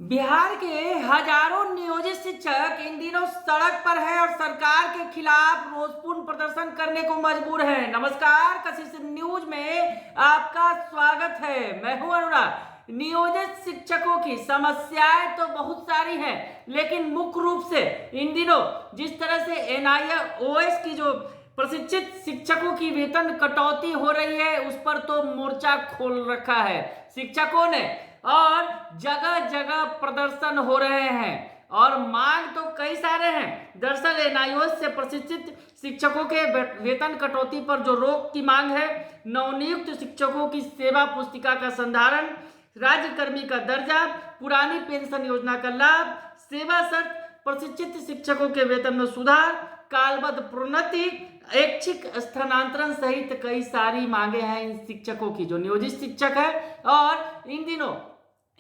बिहार के हजारों नियोजित शिक्षक इन दिनों सड़क पर हैं और सरकार के खिलाफ रोषपूर्ण प्रदर्शन करने को मजबूर हैं। नमस्कार, कशिश न्यूज में आपका स्वागत है। मैं हूं अनुराग। नियोजित शिक्षकों की समस्याएं तो बहुत सारी हैं, लेकिन मुख्य रूप से इन दिनों जिस तरह से NIOS की जो प्रशिक्षित शिक्षकों की वेतन कटौती हो रही है, उस पर तो मोर्चा खोल रखा है शिक्षकों ने और जगह जगह प्रदर्शन हो रहे हैं और मांग तो कई सारे हैं। दरअसल NIOS से प्रशिक्षित शिक्षकों के वेतन कटौती पर जो रोक की मांग है, नवनियुक्त शिक्षकों की सेवा पुस्तिका का संधारण, राज्य कर्मी का दर्जा, पुरानी पेंशन योजना का लाभ, सेवा शर्त, प्रशिक्षित शिक्षकों के वेतन में सुधार, कालबद्ध प्रोन्नति, ऐच्छिक स्थानांतरण सहित कई सारी मांगे हैं इन शिक्षकों की जो नियोजित शिक्षक है। और इन दिनों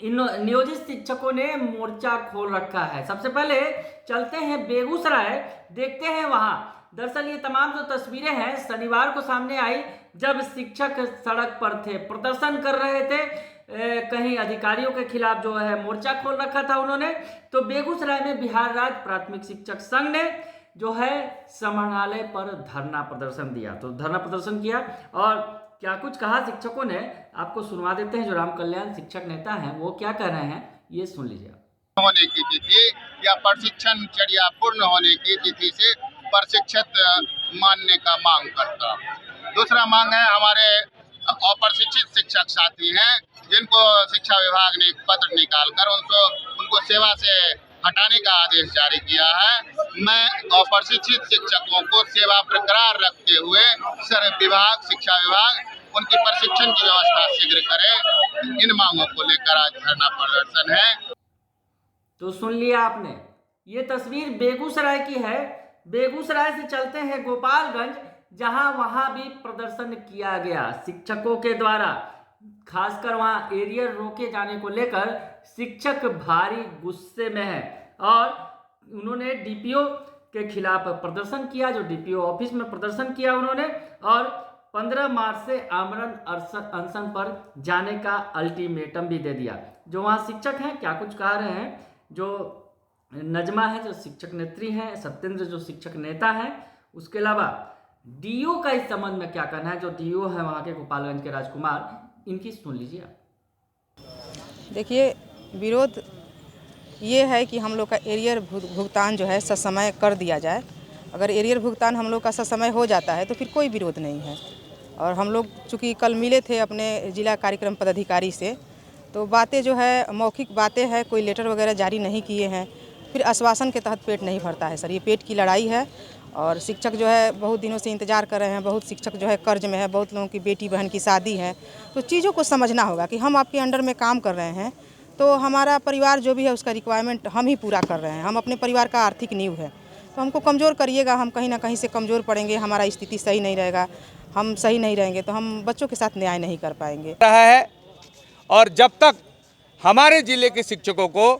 इन नियोजित शिक्षकों ने मोर्चा खोल रखा है। सबसे पहले चलते हैं बेगूसराय, देखते हैं वहां। दरअसल ये तमाम जो तस्वीरें हैं शनिवार को सामने आई, जब शिक्षक सड़क पर थे, प्रदर्शन कर रहे थे। कहीं अधिकारियों के खिलाफ जो है मोर्चा खोल रखा था उन्होंने। तो बेगूसराय में बिहार राज्य प्राथमिक शिक्षक संघ ने जो है समाहरणालय पर धरना प्रदर्शन दिया। तो धरना प्रदर्शन किया और क्या कुछ कहा शिक्षकों ने, आपको सुनवा देते हैं। जो राम कल्याण शिक्षक नेता हैं वो क्या कह रहे हैं, ये सुन लीजिए। होने की तिथि या प्रशिक्षण चर्या पूर्ण होने की तिथि से प्रशिक्षित मानने का मांग करता। दूसरा मांग है, हमारे अप्रशिक्षित शिक्षक साथी हैं जिनको शिक्षा विभाग ने पत्र निकालकर उनको सेवा से हटाने का आदेश जारी किया है। मैं अप्रशिक्षित शिक्षकों को सेवा बरकरार रखते हुए शिक्षा विभाग उनकी प्रशिक्षण की व्यवस्था शीघ्र करे। इन मांगों को लेकर आज धरना प्रदर्शन है। तो सुन लिया आपने, ये तस्वीर बेगूसराय की है। बेगूसराय से चलते हैं गोपालगंज, जहां वहां भी प्रदर्शन किया गया शिक्षकों के द्वारा। खासकर वहां एरियर रोके जाने को लेकर शिक्षक भारी गुस्से में है और उन्होंने DPO के खिलाफ प्रदर्शन किया। जो DPO ऑफिस में प्रदर्शन किया उन्होंने और 15 मार्च से आमरण अनशन पर जाने का अल्टीमेटम भी दे दिया। जो वहाँ शिक्षक हैं क्या कुछ कह रहे हैं, जो नजमा है जो शिक्षक नेत्री हैं, सत्येंद्र जो शिक्षक नेता हैं, उसके अलावा DO का इस संबंध में क्या कहना है। जो DO है वहाँ के गोपालगंज के राजकुमार, इनकी सुन लीजिए आप। देखिए, विरोध ये है कि हम लोग का एरियर भुगतान जो है ससमय कर दिया जाए। अगर एरियर भुगतान हम लोग का ससमय हो जाता है तो फिर कोई विरोध नहीं है। और हम लोग चूँकि कल मिले थे अपने जिला कार्यक्रम पदाधिकारी से, तो बातें जो है मौखिक बातें हैं, कोई लेटर वगैरह जारी नहीं किए हैं। फिर आश्वासन के तहत पेट नहीं भरता है सर, ये पेट की लड़ाई है। और शिक्षक जो है बहुत दिनों से इंतज़ार कर रहे हैं। बहुत शिक्षक जो है कर्ज में है, बहुत लोगों की बेटी बहन की शादी है। तो चीज़ों को समझना होगा कि हम आपके अंडर में काम कर रहे हैं, तो हमारा परिवार जो भी है उसका रिक्वायरमेंट हम ही पूरा कर रहे हैं। हम अपने परिवार का आर्थिक नींव है, तो हमको कमज़ोर करिएगा, हम कहीं ना कहीं से कमज़ोर पड़ेंगे। हमारा स्थिति सही नहीं रहेगा, हम सही नहीं रहेंगे तो हम बच्चों के साथ न्याय नहीं कर पाएंगे। और जब तक हमारे जिले के शिक्षकों को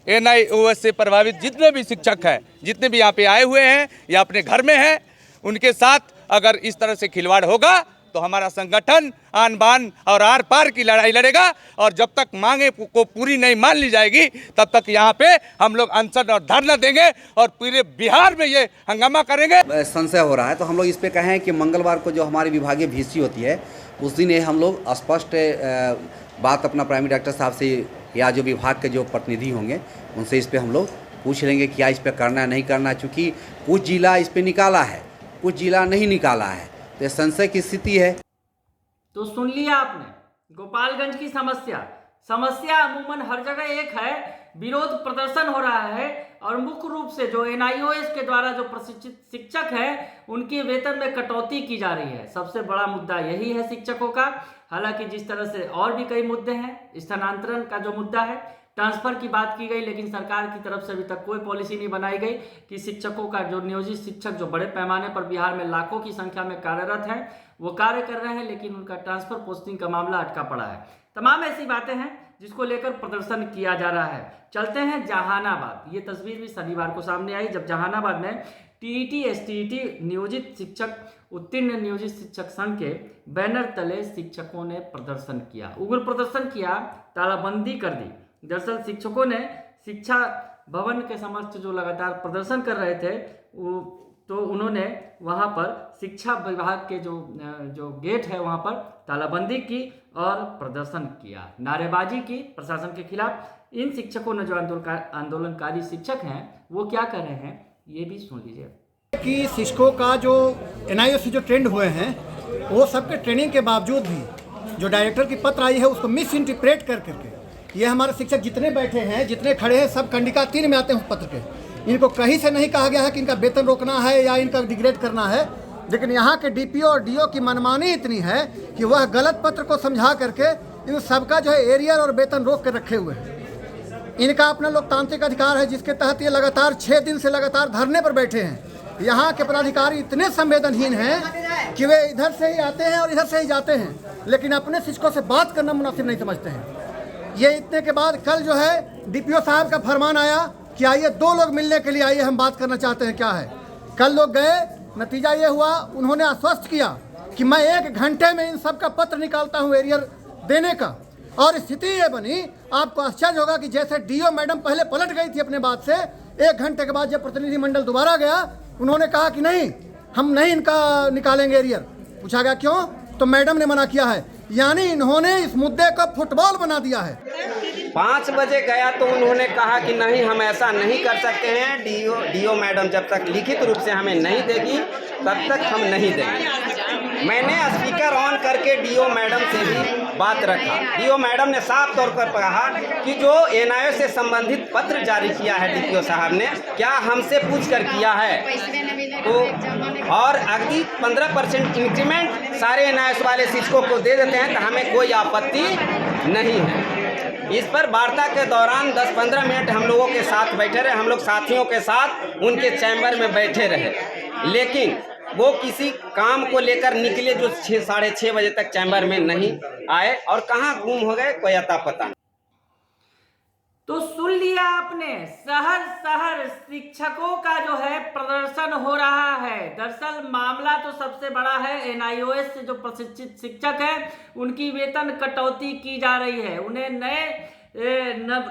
NIOS से प्रभावित जितने भी शिक्षक हैं, जितने भी यहाँ पे आए हुए हैं या अपने घर में हैं, उनके साथ अगर इस तरह से खिलवाड़ होगा तो हमारा संगठन आन बान और आर पार की लड़ाई लड़ेगा। और जब तक मांगे को पूरी नहीं मान ली जाएगी तब तक यहाँ पे हम लोग अनशन और धरना देंगे और पूरे बिहार में ये हंगामा करेंगे। संशय हो रहा है तो हम लोग इस पे कहें कि मंगलवार को जो हमारी विभागीय VC होती है उस दिन ये हम लोग स्पष्ट बात अपना प्राइमरी डायरेक्टर साहब से या जो विभाग के जो प्रतिनिधि होंगे उनसे इस पे हम लोग पूछ लेंगे क्या इस पे करना है नहीं करना है। चूँकि कुछ जिला इस पे निकाला है, कुछ जिला नहीं निकाला है, तो ये संशय की स्थिति है। तो सुन लिया आपने गोपालगंज की समस्या अमूमन हर जगह एक है, विरोध प्रदर्शन हो रहा है और मुख्य रूप से जो NIOS के द्वारा जो प्रशिक्षित शिक्षक हैं उनके वेतन में कटौती की जा रही है। सबसे बड़ा मुद्दा यही है शिक्षकों का। हालांकि जिस तरह से और भी कई मुद्दे हैं, स्थानांतरण का जो मुद्दा है, ट्रांसफर की बात की गई, लेकिन सरकार की तरफ से अभी तक कोई पॉलिसी नहीं बनाई गई कि शिक्षकों का जो नियोजित शिक्षक जो बड़े पैमाने पर बिहार में लाखों की संख्या में कार्यरत हैं वो कार्य कर रहे हैं, लेकिन उनका ट्रांसफर पोस्टिंग का मामला अटका पड़ा है। तमाम ऐसी बातें हैं जिसको लेकर प्रदर्शन किया जा रहा है। चलते हैं जहानाबाद, ये तस्वीर भी शनिवार को सामने आई जब जहानाबाद में TET STET नियोजित शिक्षक उत्तीर्ण नियोजित शिक्षक संघ के बैनर तले शिक्षकों ने प्रदर्शन किया, उग्र प्रदर्शन किया, तालाबंदी कर दी दरअसल शिक्षकों ने शिक्षा भवन के समक्ष जो लगातार प्रदर्शन कर रहे थे तो उन्होंने वहां पर शिक्षा विभाग के जो गेट है वहां पर तालाबंदी की और प्रदर्शन किया, नारेबाजी की प्रशासन के खिलाफ। इन शिक्षकों ने जो आंदोलनकारी शिक्षक हैं वो क्या कर रहे हैं ये भी सुन लीजिए। कि शिक्षकों का जो NIO से जो ट्रेंड हुए हैं वो सबके ट्रेनिंग के बावजूद भी जो डायरेक्टर की पत्र आई है उसको मिस इंटरप्रेट कर करके ये हमारे शिक्षक जितने बैठे हैं जितने खड़े हैं सब कंडिका 3 में आते हैं उस पत्र के। इनको कहीं से नहीं कहा गया है कि इनका वेतन रोकना है या इनका डिग्रेड करना है, लेकिन यहाँ के DPO और DO की मनमानी इतनी है कि वह गलत पत्र को समझा करके इन सबका जो है एरियर और वेतन रोक कर रखे हुए हैं। इनका अपना लोकतांत्रिक अधिकार है जिसके तहत ये लगातार 6 दिन से लगातार धरने पर बैठे हैं। यहाँ के पदाधिकारी इतने संवेदनहीन हैं कि वे इधर से ही आते हैं और इधर से ही जाते हैं, लेकिन अपने शिक्षकों से बात करना मुनासिब नहीं समझते हैं। ये इतने के बाद कल जो है DPO साहब का फरमान आया कि आइए 2 लोग मिलने के लिए आइए, हम बात करना चाहते हैं क्या है। कल लोग गए, नतीजा ये हुआ उन्होंने आश्वस्त किया कि मैं 1 घंटे में इन सब का पत्र निकालता हूँ एरियर देने का। और स्थिति ये बनी, आपको आश्चर्य होगा कि जैसे DO मैडम पहले पलट गई थी अपने बात से, 1 घंटे के बाद जब प्रतिनिधिमंडल दोबारा गया उन्होंने कहा कि नहीं, हम नहीं इनका निकालेंगे एरियर। पूछा गया क्यों, तो मैडम ने मना किया है। यानी इन्होंने इस मुद्दे को फुटबॉल बना दिया है। 5 बजे गया तो उन्होंने कहा कि नहीं, हम ऐसा नहीं कर सकते हैं। DO मैडम जब तक लिखित रूप से हमें नहीं देगी तब तक हम नहीं देंगे। मैंने स्पीकर ऑन करके DO मैडम से भी बात रखा। DO मैडम ने साफ तौर पर कहा कि जो NIO से संबंधित पत्र जारी किया है DPO साहब ने, क्या हमसे पूछ कर किया है तो और अगली 15% इंक्रीमेंट सारे NIO वाले शिक्षकों को दे देते हैं तो हमें कोई आपत्ति नहीं है। इस पर वार्ता के दौरान 10-15 मिनट हम लोगों के साथ बैठे रहे, हम लोग साथियों के साथ उनके चैम्बर में बैठे रहे, लेकिन वो किसी काम को लेकर निकले जो 6-6:30 बजे तक चैम्बर में नहीं आए और कहाँ गुम हो गए कोई अता पता नहीं। तो सुन लिया आपने, शहर शिक्षकों का जो है प्रदर्शन हो रहा है। दरअसल मामला तो सबसे बड़ा है, NIOS से जो प्रशिक्षित शिक्षक हैं उनकी वेतन कटौती की जा रही है, उन्हें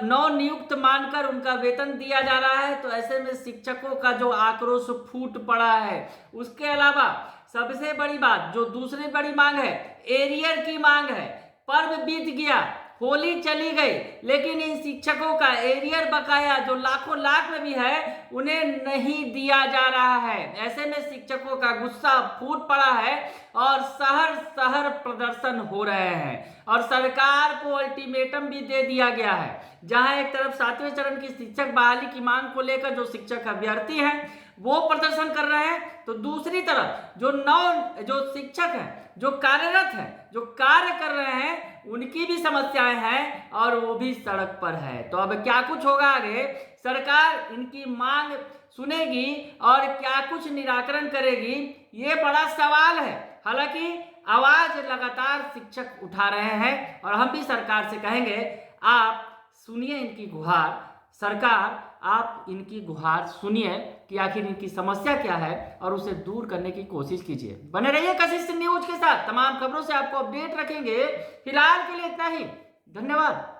नवनियुक्त मानकर उनका वेतन दिया जा रहा है। तो ऐसे में शिक्षकों का जो आक्रोश फूट पड़ा है। उसके अलावा सबसे बड़ी बात जो दूसरी बड़ी मांग है, एरियर की मांग है। पर्व बीत गया, होली चली गई, लेकिन इन शिक्षकों का एरियर बकाया जो लाखों लाख में भी है उन्हें नहीं दिया जा रहा है। ऐसे में शिक्षकों का गुस्सा फूट पड़ा है और शहर प्रदर्शन हो रहे हैं और सरकार को अल्टीमेटम भी दे दिया गया है। जहां एक तरफ 7वें चरण की शिक्षक बहाली की मांग को लेकर जो शिक्षक अभ्यर्थी हैं वो प्रदर्शन कर रहे हैं, तो दूसरी तरफ जो शिक्षक हैं जो कार्यरत हैं, जो कार्य कर रहे हैं, उनकी भी समस्याएं हैं और वो भी सड़क पर है। तो अब क्या कुछ होगा आगे, सरकार इनकी मांग सुनेगी और क्या कुछ निराकरण करेगी, ये बड़ा सवाल है। हालांकि आवाज लगातार शिक्षक उठा रहे हैं और हम भी सरकार से कहेंगे आप सुनिए इनकी गुहार। सरकार आप इनकी गुहार सुनिए कि आखिर इनकी समस्या क्या है और उसे दूर करने की कोशिश कीजिए। बने रहिए कशिश न्यूज के साथ, तमाम खबरों से आपको अपडेट रखेंगे। फिलहाल के लिए इतना ही, धन्यवाद।